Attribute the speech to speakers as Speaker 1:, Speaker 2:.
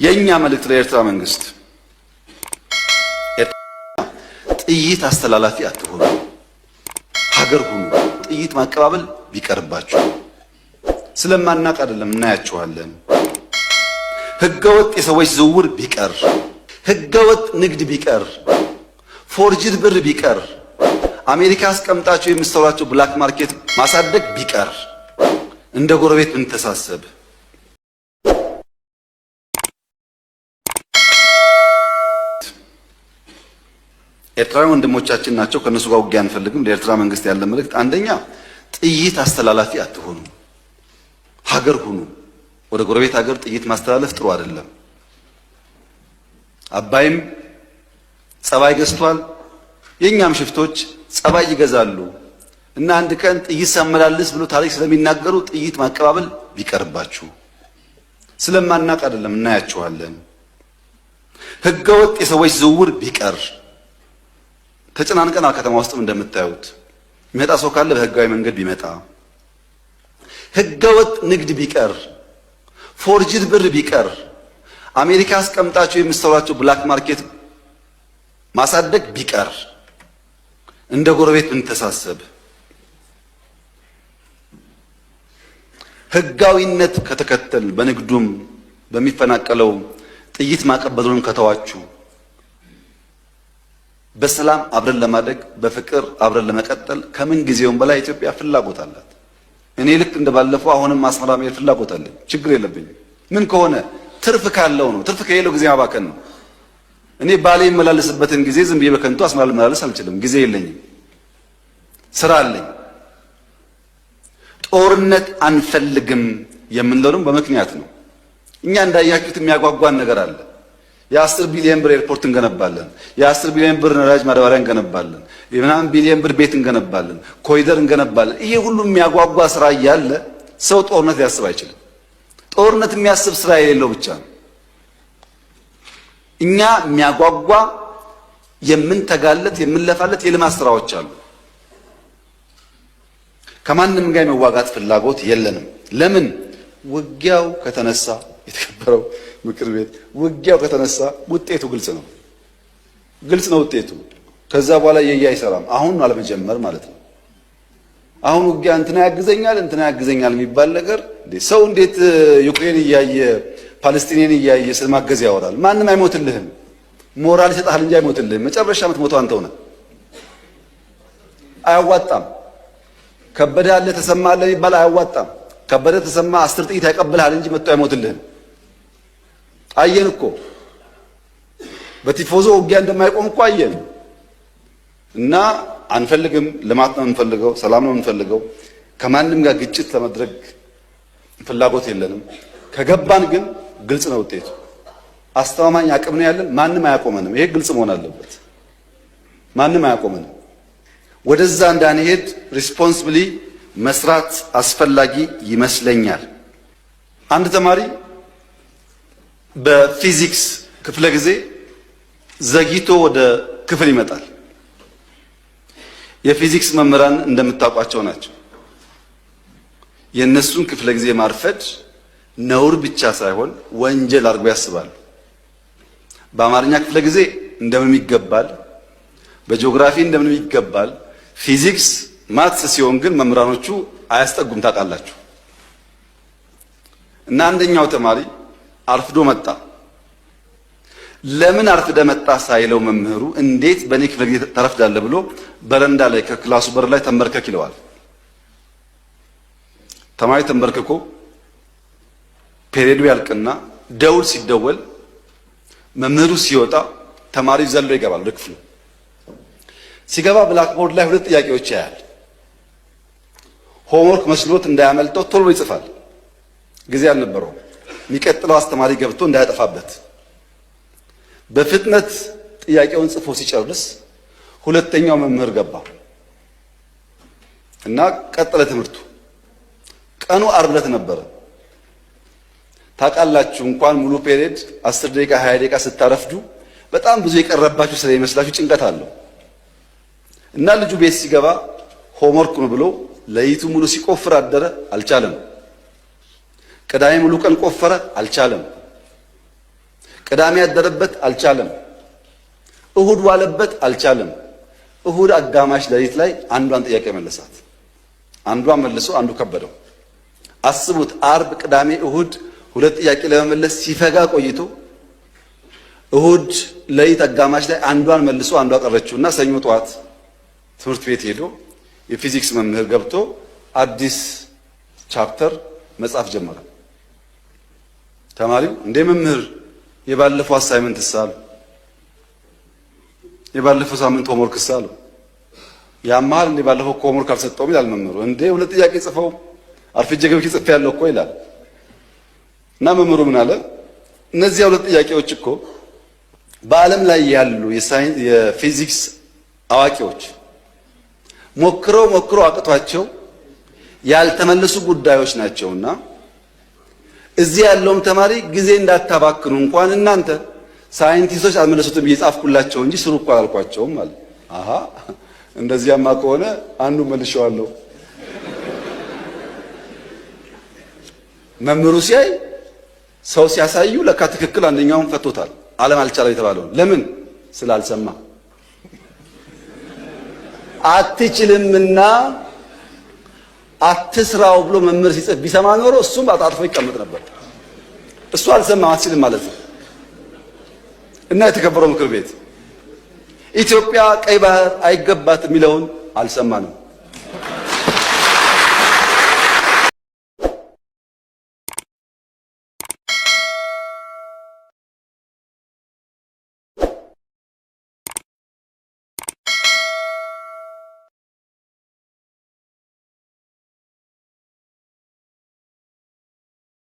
Speaker 1: የኛ መልእክት ለኤርትራ መንግስት ጥይት አስተላላፊ አትሆኑ፣ ሀገር ሁኑ። ጥይት ማቀባበል ቢቀርባችሁ ስለማናቅ አይደለም፣ እናያችኋለን። ህገወጥ የሰዎች ዝውውር ቢቀር፣ ህገወጥ ንግድ ቢቀር፣ ፎርጅድ ብር ቢቀር፣ አሜሪካ አስቀምጣቸው የምትሰሯቸው ብላክ ማርኬት ማሳደግ ቢቀር፣ እንደ ጎረቤት ብንተሳሰብ ኤርትራውያን ወንድሞቻችን ናቸው። ከነሱ ጋር ውጊያ አንፈልግም። ለኤርትራ መንግስት ያለ መልእክት አንደኛ ጥይት አስተላላፊ አትሆኑ፣ ሀገር ሁኑ። ወደ ጎረቤት ሀገር ጥይት ማስተላለፍ ጥሩ አይደለም። አባይም ጸባይ ገዝቷል፣ የኛም ሽፍቶች ጸባይ ይገዛሉ እና አንድ ቀን ጥይት ሳመላልስ ብሎ ታሪክ ስለሚናገሩ ጥይት ማቀባበል ቢቀርባችሁ ስለማናቅ አይደለም፣ እናያችኋለን። ህገወጥ የሰዎች ዝውውር ቢቀር፣ ተጨናንቀናል። ከተማ ውስጥም እንደምታዩት የሚመጣ ሰው ካለ በህጋዊ መንገድ ቢመጣ፣ ህገወጥ ንግድ ቢቀር፣ ፎርጅድ ብር ቢቀር፣ አሜሪካ አስቀምጣቸው የምትሰሯቸው ብላክ ማርኬት ማሳደግ ቢቀር፣ እንደ ጎረቤት ብንተሳሰብ፣ ህጋዊነት ከተከተል በንግዱም በሚፈናቀለው ጥይት ማቀበሉንም ከተዋችሁ በሰላም አብረን ለማደግ በፍቅር አብረን ለመቀጠል ከምን ጊዜውም በላይ ኢትዮጵያ ፍላጎት አላት። እኔ ልክ እንደባለፈው አሁንም አስመራ መሄድ ፍላጎት አለኝ። ችግር የለብኝም። ምን ከሆነ ትርፍ ካለው ነው። ትርፍ ከሌለው ጊዜ ማባከን ነው። እኔ ባሌ የመላለስበትን ጊዜ ዝም ብዬ በከንቱ አስመራ ልመላለስ አልችልም። ጊዜ የለኝም፣ ስራ አለኝ። ጦርነት አንፈልግም የምንለው በምክንያት ነው። እኛ እንዳያችሁት የሚያጓጓን ነገር አለ። የ10 ቢሊዮን ብር ኤርፖርት እንገነባለን። የ10 ቢሊዮን ብር ነዳጅ ማዳበሪያ እንገነባለን። የምናምን ቢሊዮን ብር ቤት እንገነባለን። ኮሪደር እንገነባለን። ይሄ ሁሉ የሚያጓጓ ስራ እያለ ሰው ጦርነት ሊያስብ አይችልም። ጦርነት የሚያስብ ስራ የሌለው ብቻ ነው። እኛ የሚያጓጓ የምንተጋለት የምንለፋለት የልማት ስራዎች አሉ። ከማንም ጋር የመዋጋት ፍላጎት የለንም። ለምን? ውጊያው ከተነሳ የተከበረው ምክር ቤት ውጊያው ከተነሳ ውጤቱ ግልጽ ነው። ግልጽ ነው ውጤቱ። ከዛ በኋላ የያ አይሰራም። አሁን አለመጀመር ማለት ነው። አሁን ውጊያ እንትና ያግዘኛል የሚባል ነገር ሰው እንዴት ዩክሬን እያየ ፓለስቲኔን እያየ ስለማገዝ ያወራል? ማንም አይሞትልህም። ሞራል ይሰጣል እንጂ አይሞትልህም። መጨረሻ የምትሞተው አንተው ነህ። አያዋጣም። ከበደ አለ ተሰማ አለ የሚባል አያዋጣም። ከበደ ተሰማ 10 ጥይት ያቀብልሃል እንጂ መጥቶ አይሞትልህም። አየን እኮ በቲፎዞ ውጊያ እንደማይቆም እኮ አየን። እና አንፈልግም። ልማት ነው የምንፈልገው፣ ሰላም ነው የምንፈልገው። ከማንም ጋር ግጭት ለማድረግ ፍላጎት የለንም። ከገባን ግን ግልጽ ነው ውጤቱ። አስተማማኝ አቅም ነው ያለን። ማንም አያቆመንም። ይሄ ግልጽ መሆን አለበት። ማንም አያቆመንም። ወደዛ እንዳንሄድ ሪስፖንሲብሊ መስራት አስፈላጊ ይመስለኛል። አንድ ተማሪ በፊዚክስ ክፍለ ጊዜ ዘግይቶ ወደ ክፍል ይመጣል። የፊዚክስ መምህራን እንደምታውቋቸው ናቸው። የእነሱን ክፍለ ጊዜ ማርፈድ ነውር ብቻ ሳይሆን ወንጀል አድርጎ ያስባሉ። በአማርኛ ክፍለ ጊዜ እንደምንም ይገባል፣ በጂኦግራፊ እንደምንም ይገባል። ፊዚክስ ማትስ ሲሆን ግን መምህራኖቹ አያስጠጉም። ታውቃላችሁ። እና አንደኛው ተማሪ አርፍዶ መጣ። ለምን አርፍደ መጣ ሳይለው መምህሩ እንዴት በእኔ ክፍለ ጊዜ ተረፍዳለህ ብሎ በረንዳ ላይ ከክላሱ በር ላይ ተንበርከክ ይለዋል። ተማሪ ተንበርክኮ ፔሪዮዱ ያልቅና ደውል ሲደወል መምህሩ ሲወጣ ተማሪው ዘሎ ይገባል ወደ ክፍሉ። ሲገባ ብላክቦርድ ላይ 2 ጥያቄዎች ያያል። ሆምወርክ መስሎት እንዳያመልጠው ቶሎ ይጽፋል። ጊዜ አልነበረውም። የሚቀጥለው አስተማሪ ገብቶ እንዳያጠፋበት በፍጥነት ጥያቄውን ጽፎ ሲጨርስ ሁለተኛው መምህር ገባ እና ቀጠለ ትምህርቱ። ቀኑ ዓርብ ዕለት ነበረ። ታውቃላችሁ እንኳን ሙሉ ፔሪየድ 10 ደቂቃ 20 ደቂቃ ስታረፍዱ በጣም ብዙ የቀረባችሁ ስለሚመስላችሁ ጭንቀት አለው። እና ልጁ ቤት ሲገባ ሆምወርክ ነው ብሎ ለይቱ ሙሉ ሲቆፍር አደረ። አልቻለም። ቅዳሜ ሙሉ ቀን ቆፈረ። አልቻለም። ቅዳሜ ያደረበት አልቻለም። እሁድ ዋለበት አልቻለም። እሁድ አጋማሽ ሌሊት ላይ አንዷን ጥያቄ መለሳት። አንዷን መልሶ አንዱ ከበደው። አስቡት፣ አርብ፣ ቅዳሜ፣ እሁድ ሁለት ጥያቄ ለመመለስ ሲፈጋ ቆይቶ እሁድ ሌሊት አጋማሽ ላይ አንዷን መልሶ አንዷ ቀረችውና ሰኞ ጠዋት ትምህርት ቤት ሄዶ የፊዚክስ መምህር ገብቶ አዲስ ቻፕተር መጻፍ ጀመረ። ተማሪው እንደ መምህር የባለፈው አሳይመንት ሳሉ የባለፈው ሳምንት ሆምወርክ ሳሉ ያማል እንደ ባለፈው ሆምወርክ አልሰጠውም ይላል መምህሩ። እንደ ሁለት ጥያቄ ጽፈው አርፍጄ ገብቼ ጽፌያለሁ እኮ ይላል። እና መምህሩ ምን አለ? እነዚህ ሁለት ጥያቄዎች እኮ በዓለም ላይ ያሉ የፊዚክስ አዋቂዎች ሞክረው አቅቷቸው ያልተመለሱ ጉዳዮች ናቸውና እዚህ ያለውም ተማሪ ጊዜ እንዳታባክኑ እንኳን እናንተ ሳይንቲስቶች አልመለሱትም እየጻፍኩላቸው እንጂ ስሩ እኮ አላልኳቸውም ማለት። አሃ እንደዚያማ ከሆነ አንዱ መልሼዋለሁ። መምህሩ ሲያይ ሰው ሲያሳዩ ለካ ትክክል አንደኛውን ፈቶታል። ዓለም አልቻለው የተባለው ለምን ስላልሰማ አትችልምና አትስራው ብሎ መምህር ሲጽፍ ቢሰማ ኖሮ እሱም አጣጥፎ ይቀመጥ ነበር። እሱ አልሰማም፣ አትችልም ማለት ነው። እና የተከበረው ምክር ቤት ኢትዮጵያ ቀይ ባህር አይገባትም የሚለውን አልሰማንም።